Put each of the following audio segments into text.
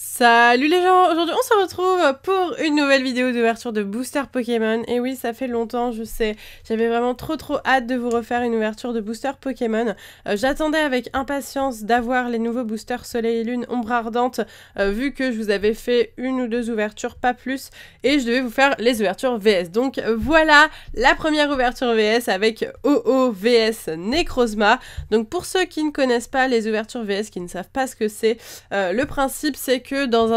Salut les gens, aujourd'hui on se retrouve pour une nouvelle vidéo d'ouverture de booster Pokémon. Et oui, ça fait longtemps, je sais, j'avais vraiment trop hâte de vous refaire une ouverture de booster Pokémon. J'attendais avec impatience d'avoir les nouveaux boosters Soleil et Lune Ombre Ardente, vu que je vous avais fait une ou deux ouvertures, pas plus, et je devais vous faire les ouvertures VS. Donc voilà la première ouverture VS avec OO VS Necrozma. Donc pour ceux qui ne connaissent pas les ouvertures VS, qui ne savent pas ce que c'est, le principe c'est que dans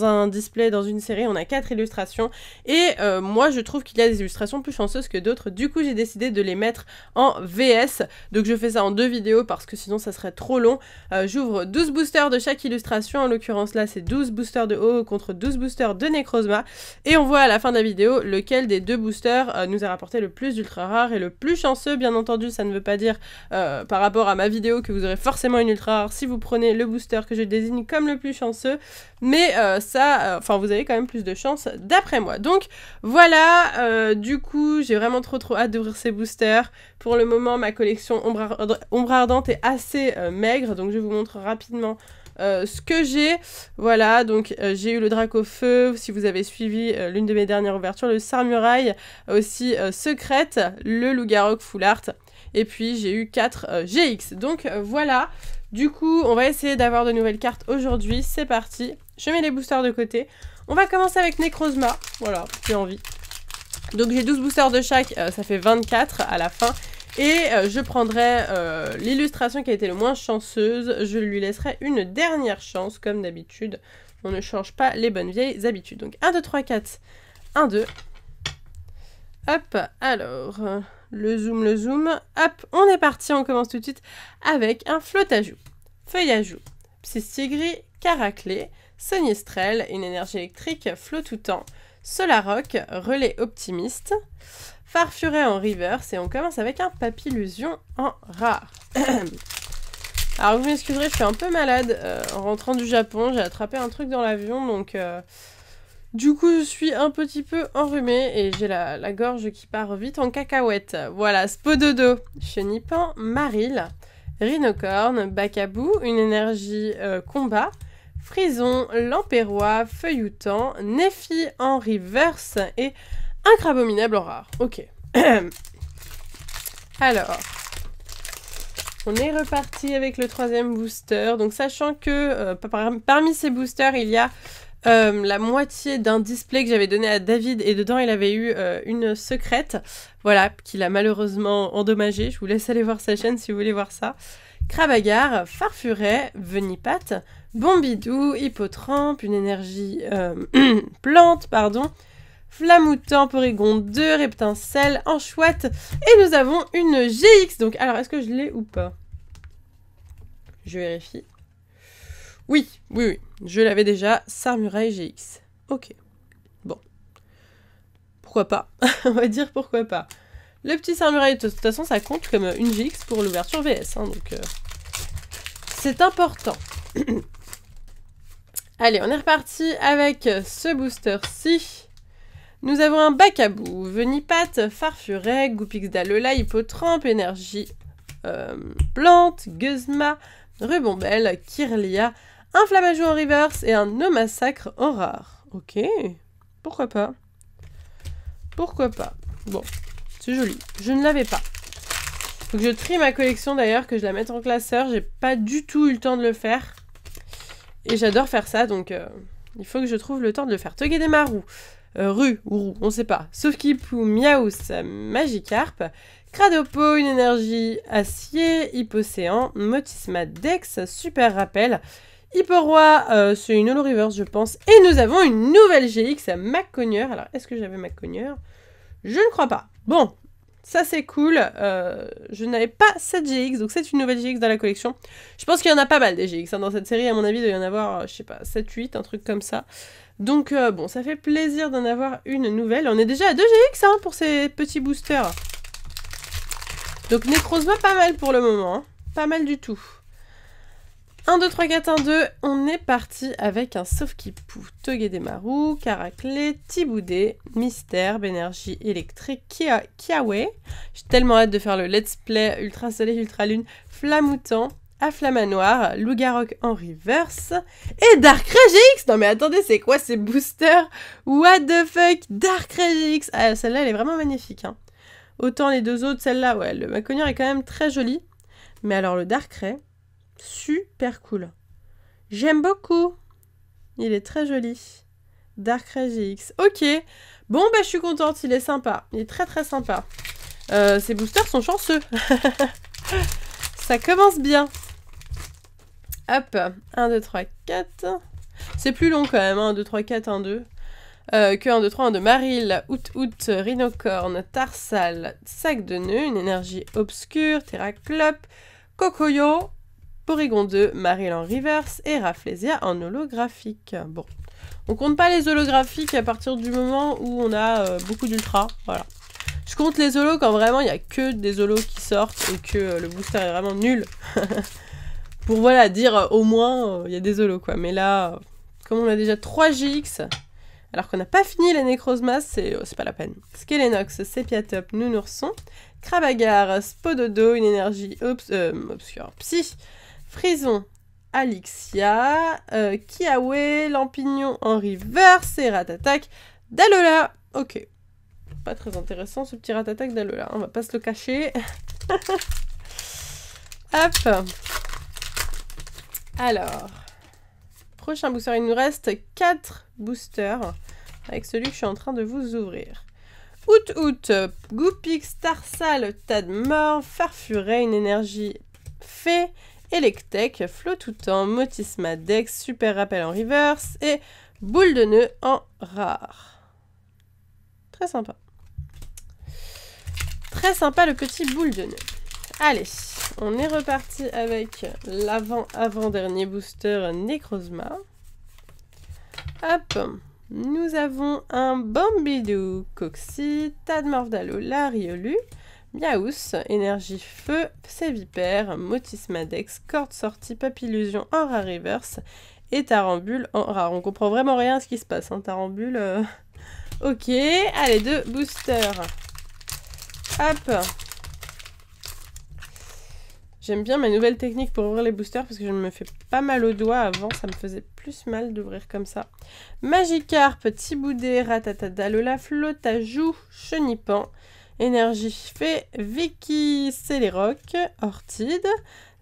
un display, dans une série, on a 4 illustrations et moi je trouve qu'il y a des illustrations plus chanceuses que d'autres. Du coup j'ai décidé de les mettre en VS, donc je fais ça en 2 vidéos parce que sinon ça serait trop long. J'ouvre 12 boosters de chaque illustration, en l'occurrence là c'est 12 boosters de OO contre 12 boosters de Necrozma, et on voit à la fin de la vidéo lequel des 2 boosters nous a rapporté le plus d'ultra rares et le plus chanceux. Bien entendu ça ne veut pas dire par rapport à ma vidéo que vous aurez forcément une ultra rare si vous prenez le booster que je désigne comme le plus chanceux, mais enfin vous avez quand même plus de chance d'après moi. Donc voilà, du coup j'ai vraiment trop hâte d'ouvrir ces boosters. Pour le moment ma collection Ombre Ardente est assez maigre, donc je vous montre rapidement ce que j'ai. Voilà, donc j'ai eu le Dracofeu, si vous avez suivi l'une de mes dernières ouvertures, le Sarmurail, aussi Secrète, le Loup-Garou Full Art, et puis j'ai eu 4 GX. Donc voilà, du coup on va essayer d'avoir de nouvelles cartes aujourd'hui, c'est parti. Je mets les boosters de côté. On va commencer avec Necrozma, voilà, j'ai envie. Donc j'ai 12 boosters de chaque, ça fait 24 à la fin. Et je prendrai l'illustration qui a été le moins chanceuse. Je lui laisserai une dernière chance, comme d'habitude. On ne change pas les bonnes vieilles habitudes. Donc 1, 2, 3, 4. 1, 2. Hop, alors, le zoom. Hop, on est parti, on commence tout de suite avec un Flottajoux, Feuillajoux, Psystigris, Caraclé, Sonistrel, une énergie électrique, Flottoutan, Solaroc, Relais Optimiste, Farfuret en reverse, et on commence avec un Papillusion en rare. Alors vous m'excuserez, je suis un peu malade en rentrant du Japon, j'ai attrapé un truc dans l'avion, donc du coup je suis un petit peu enrhumée et j'ai la gorge qui part vite en cacahuète. Voilà, Spododo, Chenipan, Maril, Rhinocorne, Bacabou, une énergie combat, Frison, Lampérois, Feuilloutant, Néphi en reverse et un Crabominable en rare. Ok. Alors, on est reparti avec le 3e booster. Donc sachant que parmi ces boosters, il y a la moitié d'un display que j'avais donné à David, et dedans il avait eu une secrète, voilà, qu'il a malheureusement endommagée. Je vous laisse aller voir sa chaîne si vous voulez voir ça. Crabagar, Farfuret, Venipat, Bombidou, Hippotrampe, une énergie plante, pardon, Flamoutant, Porygon 2, Reptincelle, Enchouette, et nous avons une GX. Donc, alors, est-ce que je l'ai ou pas? Je vérifie. Oui, je l'avais déjà, Sarmurail GX. Ok, bon. Pourquoi pas? On va dire pourquoi pas. Le petit Sarmurail, de toute façon, ça compte comme une GX pour l'ouverture VS, hein, donc c'est important. Allez, on est reparti avec ce booster-ci. Nous avons un Bacabou, Venipat, Farfuret, Goupix d'Alola, Hippotrampe, énergie plante, Guzma, Rubombelle, Kirlia, un Flamajou en reverse et un Nomasacre en rare. Ok, pourquoi pas? Pourquoi pas? Bon, c'est joli. Je ne l'avais pas. Faut que je trie ma collection d'ailleurs, que je la mette en classeur. J'ai pas du tout eu le temps de le faire. Et j'adore faire ça, donc il faut que je trouve le temps de le faire. Togedemaru, Ru ou Roux, on sait pas. Saufkipou, Miaous, Magikarp, Cradopo, une énergie acier, Hippocéan, Motisma Dex, Super Rappel, Hipporoi, c'est une Holo Reverse je pense. Et nous avons une nouvelle GX à Maccogneur. Alors est-ce que j'avais Maccogneur? Je ne crois pas. Bon, ça c'est cool. Je n'avais pas cette GX, donc c'est une nouvelle GX dans la collection. Je pense qu'il y en a pas mal des GX hein, dans cette série. À mon avis, il doit y en avoir, je sais pas, 7-8, un truc comme ça. Donc bon, ça fait plaisir d'en avoir une nouvelle. On est déjà à 2 GX hein, pour ces petits boosters. Donc Necrozma pas mal pour le moment. Hein. Pas mal du tout. 1, 2, 3, 4, 1, 2, on est parti avec un Saufkipou, Togedemaru, Caraclé, Tiboudé, Mystère, énergie électrique, Kiawe. J'ai tellement hâte de faire le let's play Ultra Soleil, Ultra Lune, Flamoutant, Afflamanoir, Lougarok en reverse, et Dark Rage. Non mais attendez, c'est quoi ces boosters? What the fuck? Dark Rage. Ah, celle-là, elle est vraiment magnifique. Hein. Autant les deux autres, celle-là, ouais, le Maconier est quand même très joli. Mais alors le Dark Ray, super cool. J'aime beaucoup. Il est très joli. Dark Ray GX. Ok. Bon, bah je suis contente, il est sympa. Il est très très sympa. Ces boosters sont chanceux. Ça commence bien. Hop. 1, 2, 3, 4. C'est plus long quand même. 1, 2, 3, 4, 1, 2. Que 1, 2, 3, 1, 2. Maril, Out, Rhinocorn, Tarsal, Sac de nœud, une énergie obscure, Terraclop, Kokoyo, Porygon 2, Maril en reverse et Rafflesia en holographique. Bon. On compte pas les holographiques à partir du moment où on a beaucoup d'ultra. Voilà. Je compte les holos quand vraiment il n'y a que des holos qui sortent et que le booster est vraiment nul. Pour voilà, dire au moins il y a des holos quoi. Mais là, comme on a déjà 3 GX, alors qu'on n'a pas fini la Necrozma, c'est pas la peine. Skelenox, Sepiatop, Nounourson, Krabagar, Spododo, une énergie obscure, Psy, Frison, Alixia, Kiawe, Lampignon en reverse et Ratatak d'Alola. Ok. Pas très intéressant ce petit Ratatak d'Alola, on va pas se le cacher. Hop. Alors, prochain booster, il nous reste 4 boosters avec celui que je suis en train de vous ouvrir. Out, Goopix, Tarsal, Tadmor, Farfuret, une énergie Fée, Electek, Flottoutan, Motisma Dex, Super Rappel en reverse et Boule de nœud en rare. Très sympa. Très sympa le petit boule de nœud. Allez, on est reparti avec l'avant-dernier booster Necrozma. Hop, nous avons un Bambidou, Coxy, Tadmorph d'Alola, Riolu, Miaous, Énergie Feu, Sévipère, Motisma Dex, Corde Sortie, Papillusion en rare reverse et Tarambule en rare. On comprend vraiment rien à ce qui se passe, hein, Tarambule. Ok, allez, 2 boosters. Hop. J'aime bien ma nouvelle technique pour ouvrir les boosters parce que je me fais pas mal aux doigts. Avant, ça me faisait plus mal d'ouvrir comme ça. Magikarp, Tiboudé, Ratata d'Alola, Flotajou, Chenipan, Énergie Fée, Vicky, Céléroc, Ortide,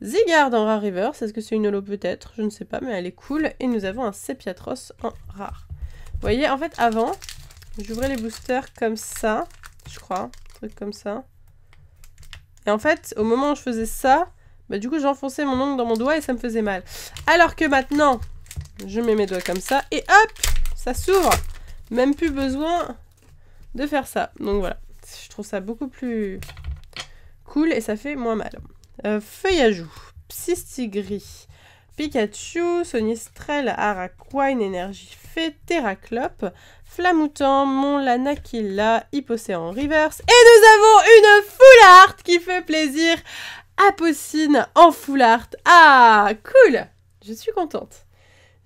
Zygarde en rare reverse. Est-ce que c'est une holo peut-être? Je ne sais pas, mais elle est cool. Et nous avons un Sepiatros en rare. Vous voyez, en fait, avant, j'ouvrais les boosters comme ça, je crois. Un truc comme ça. Et en fait, au moment où je faisais ça, bah du coup j'enfonçais mon ongle dans mon doigt et ça me faisait mal. Alors que maintenant, je mets mes doigts comme ça et hop, ça s'ouvre. Même plus besoin de faire ça. Donc voilà, je trouve ça beaucoup plus cool et ça fait moins mal. Feuillajou, Psystigris, Pikachu, Sonistrel, Araquine, Énergie Fée, Terraclop, Flamoutant, Monlanakilla, Hypocéan reverse. Et nous avons une full art qui fait plaisir. Apocine en full art. Ah, cool. Je suis contente.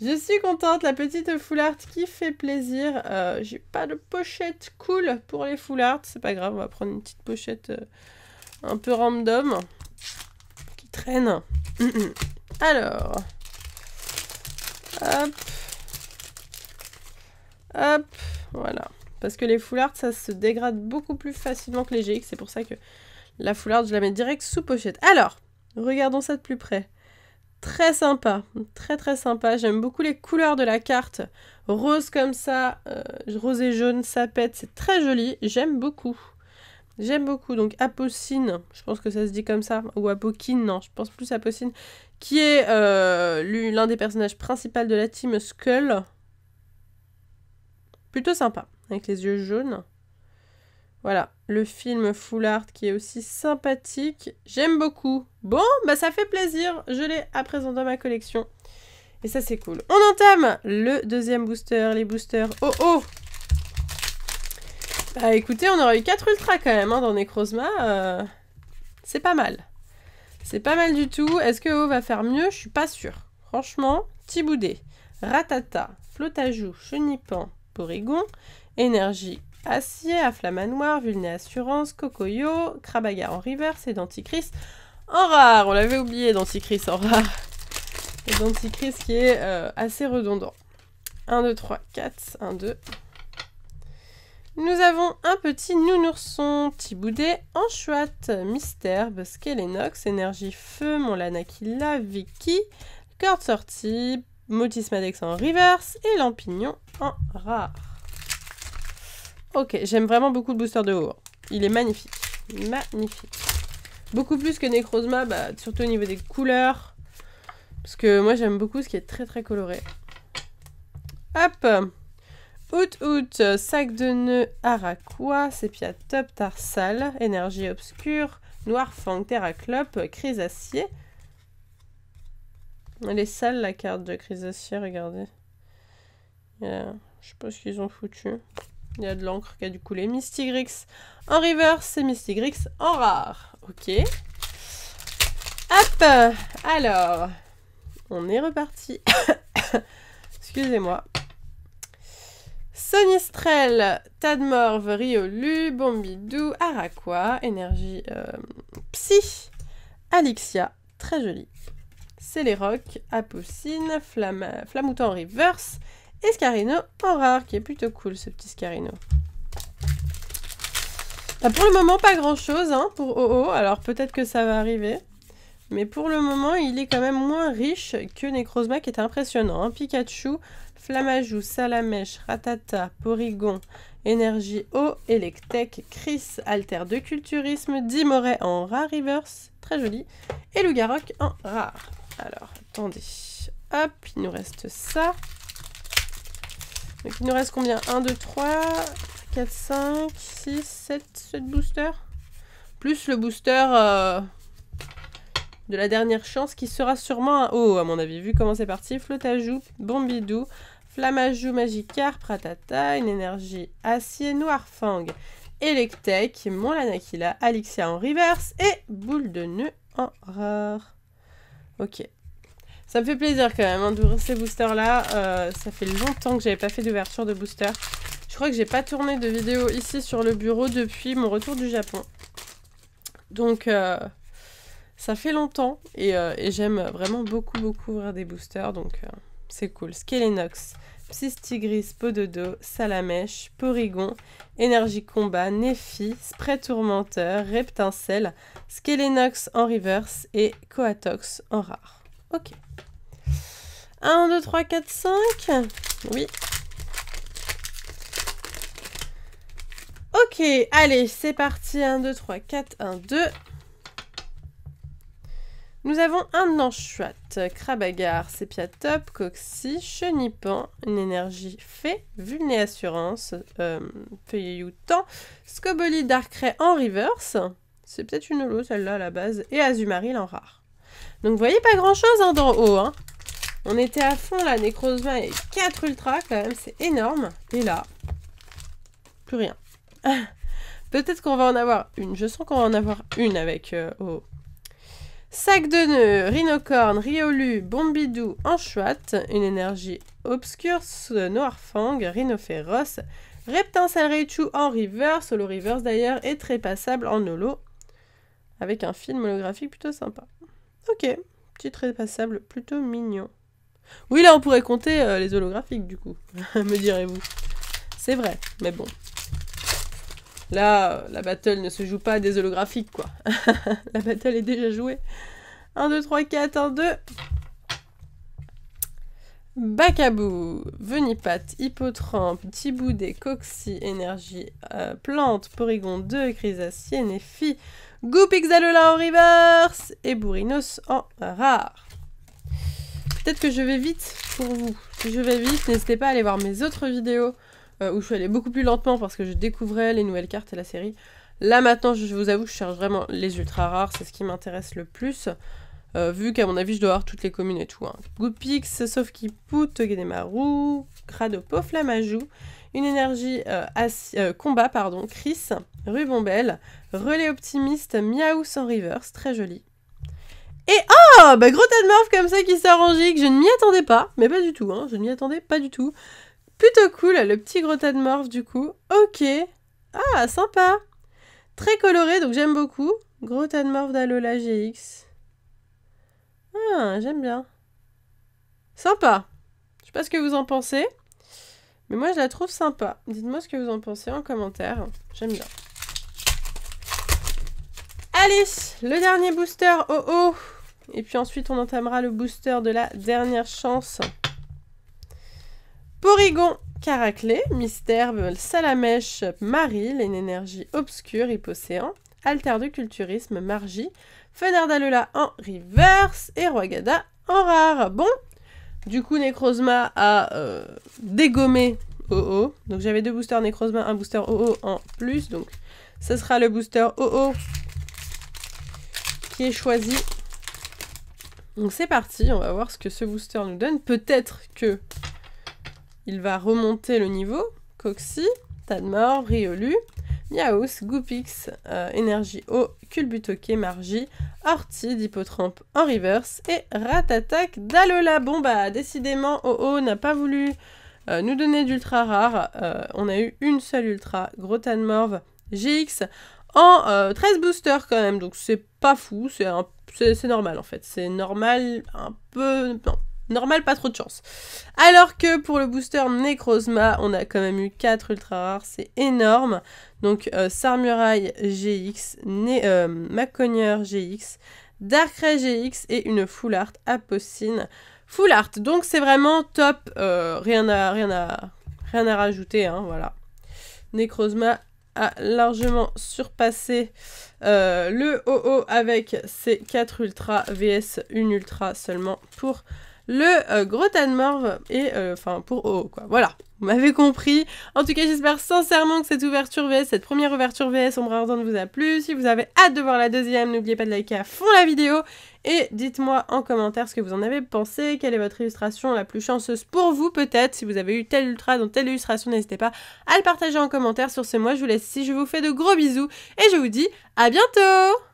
Je suis contente, la petite full art qui fait plaisir. J'ai pas de pochette cool pour les full art. C'est pas grave, on va prendre une petite pochette un peu random qui traîne. Alors, hop. Hop, voilà. Parce que les full art, ça se dégrade beaucoup plus facilement que les GX. C'est pour ça que la full art, je la mets direct sous pochette. Alors, regardons ça de plus près. Très sympa. Très très sympa. J'aime beaucoup les couleurs de la carte. Rose comme ça, rose et jaune, ça pète. C'est très joli. J'aime beaucoup. J'aime beaucoup. Donc Apocine, je pense que ça se dit comme ça. Ou Apokine, non, je pense plus Apocine. Qui est l'un des personnages principaux de la team Skull. Plutôt sympa, avec les yeux jaunes. Voilà, le film full art qui est aussi sympathique. J'aime beaucoup. Bon, bah ça fait plaisir. Je l'ai à présent dans ma collection. Et ça, c'est cool. On entame le deuxième booster, les boosters Oh. Bah écoutez, on aurait eu 4 ultras quand même hein, dans Necrozma. C'est pas mal. C'est pas mal du tout. Est-ce que O va faire mieux? Je suis pas sûre. Franchement, Tiboudé, Ratata, Flotajou, Chenipan, Porygon, Énergie Acier, Afflamanoir, Vulné Assurance, Kokoyo, Krabagar en reverse et Denticris En rare, on l'avait oublié, Denticris en rare. Et Denticris qui est assez redondant. 1, 2, 3, 4, 1, 2. Nous avons un petit nounourson, petit boudet en chouette, mystère, Skelenox, énergie feu, mon Lanakila, Vicky, corde sortie, Motismadex en reverse et Lampignon en rare. Ok, j'aime vraiment beaucoup le booster de haut. Il est magnifique. Magnifique. Beaucoup plus que Necrozma, surtout au niveau des couleurs. Parce que moi j'aime beaucoup ce qui est très très coloré. Hop! Out, sac de nœuds Araqua, Sépia Top, Tarsal, énergie obscure, Noirfang, Terraclope, Chrysacier. Elle est sale la carte de Chrysacier, regardez. Je sais pas ce qu'ils ont foutu. Il y a de l'encre qui a dû couler. Mystigrix en reverse et Mystigrix en rare. Ok. Hop! Alors, on est reparti. Excusez-moi. Sonistrel, Tadmorve, Riolu, Bombidou, Araqua, énergie Psy, Alixia, très jolie. Céléroc, Apocine, Flamouton en reverse, et Scarino en rare, qui est plutôt cool ce petit Scarino. Pour le moment, pas grand chose hein, pour OO, alors peut-être que ça va arriver. Mais pour le moment, il est quand même moins riche que Necrozma qui était impressionnant. Hein. Pikachu, Flamajou, Salamèche, Ratata, Porygon, Énergie Eau, Electek, Chris, Alter de Culturisme, Dimoret en rare reverse, très joli, et Lougarok en rare. Alors, attendez, hop, il nous reste ça. Donc il nous reste combien? 1, 2, 3, 4, 5, 6, 7 boosters. Plus le booster... de la dernière chance qui sera sûrement un haut à mon avis vu comment c'est parti. Flotajou, Bombidou, Flamajou, Magikarp, Pratata, une énergie acier, Noirfang, Electek, mon Lanakila, Alixia en reverse et boule de nœud en rare. Ok. Ça me fait plaisir quand même hein, d'ouvrir ces boosters là. Ça fait longtemps que j'avais pas fait d'ouverture de booster. Je crois que j'ai pas tourné de vidéo ici sur le bureau depuis mon retour du Japon. Donc... ça fait longtemps et j'aime vraiment beaucoup ouvrir des boosters, donc c'est cool. Skelenox, Psystigris, Pododo, Salamèche, Porygon, Énergie Combat, Nephi, Spray Tourmenteur, Reptincelle, Skelenox en reverse et Coatox en rare. Ok. 1, 2, 3, 4, 5. Oui. Ok, allez, c'est parti. 1, 2, 3, 4, 1, 2. Nous avons un Anchouette, Krabagar, Sépia Top, Coxy, Chenipan, une énergie Fée, Vulné Assurance, Feuilloutant, Scoboli Darkrai en reverse, c'est peut-être une holo celle-là à la base, et Azumarill en rare. Donc vous voyez pas grand-chose hein, d'en haut. Hein. On était à fond là, Necrozma et 4 ultras quand même, c'est énorme. Et là, plus rien. Peut-être qu'on va en avoir une, je sens qu'on va en avoir une avec OO. Sac de nœuds, Rhinocorn, Riolu, Bombidou, Anchouette, une énergie obscure, Noirfang, Rhinophéros, Reptincelle Raichu en reverse, holo reverse d'ailleurs, et trépassable en holo, avec un film holographique plutôt sympa. Ok, petit trépassable plutôt mignon. Oui, là on pourrait compter les holographiques du coup, me direz-vous. C'est vrai, mais bon. Là, la battle ne se joue pas à des holographiques, quoi. La battle est déjà jouée. 1, 2, 3, 4, 1, 2. Bacabou, Venipat, Hippotrampe, Thiboudet, Coxy, Énergie, Plante, Porygon 2, Chrysacier, Nephi, Goupixalola en reverse et Bourrinos en rare. Peut-être que je vais vite pour vous. Si je vais vite, n'hésitez pas à aller voir mes autres vidéos où je suis allée beaucoup plus lentement parce que je découvrais les nouvelles cartes et la série. Là maintenant, je vous avoue, je cherche vraiment les ultra rares, c'est ce qui m'intéresse le plus. Vu qu'à mon avis, je dois avoir toutes les communes et tout. Hein. Goupix, Sauf-Qui-Pout, Togedemaru, Cradopo, Flamajou, une énergie combat, pardon, Chris, Rubombelle, Relais Optimiste, Miaous en reverse, très joli. Et oh, bah gros Tadmorve comme ça qui sort en giga, je ne m'y attendais pas, mais pas du tout, hein, je ne m'y attendais pas du tout. Plutôt cool, le petit gros Tadmorve du coup. Ok. Ah, sympa. Très coloré, donc j'aime beaucoup. Gros tas de morph d'Alola GX. Ah, j'aime bien. Sympa. Je sais pas ce que vous en pensez. Mais moi, je la trouve sympa. Dites-moi ce que vous en pensez en commentaire. J'aime bien. Allez, le dernier booster OO. Et puis ensuite, on entamera le booster de la dernière chance. Porygon Caraclé, Mystère, Salamèche, Maril, une énergie obscure, Hypocéan, Alter de Culturisme, Margie, Fenard d'Alola en reverse et Roigada en rare. Bon, du coup, Necrozma a dégommé OO. Donc j'avais 2 boosters Necrozma, un booster OO en plus. Donc ce sera le booster OO qui est choisi. Donc c'est parti, on va voir ce que ce booster nous donne. Peut-être que il va remonter le niveau. Coxy, Tadmor, Riolu, Miaus, Goopix, Énergie O, Culbutoke, Margie, Ortide, Hippotrampe en reverse et Ratatak d'Alola. Bon bah décidément OO n'a pas voulu nous donner d'ultra rare. On a eu une seule ultra, Gros Tadmorve GX en 13 boosters quand même. Donc c'est pas fou, c'est normal en fait. C'est normal, un peu... Non. Normal, pas trop de chance. Alors que pour le booster Necrozma, on a quand même eu 4 ultra rares, c'est énorme. Donc Sarmuraille GX, Macognier GX, Darkrai GX et une Full Art Apocine Full Art. Donc c'est vraiment top, rien à rajouter, hein, voilà. Necrozma a largement surpassé le OO avec ses 4 ultras vs une ultra seulement pour le Gros Tadmorve et enfin pour OO quoi. Voilà, vous m'avez compris. En tout cas, j'espère sincèrement que cette ouverture VS, cette première ouverture VS Ombre Ardente vous a plu. Si vous avez hâte de voir la deuxième, n'oubliez pas de liker à fond la vidéo et dites-moi en commentaire ce que vous en avez pensé. Quelle est votre illustration la plus chanceuse pour vous peut-être? Si vous avez eu telle ultra dans telle illustration, n'hésitez pas à le partager en commentaire. Sur ce, moi je vous laisse ici, je vous fais de gros bisous et je vous dis à bientôt.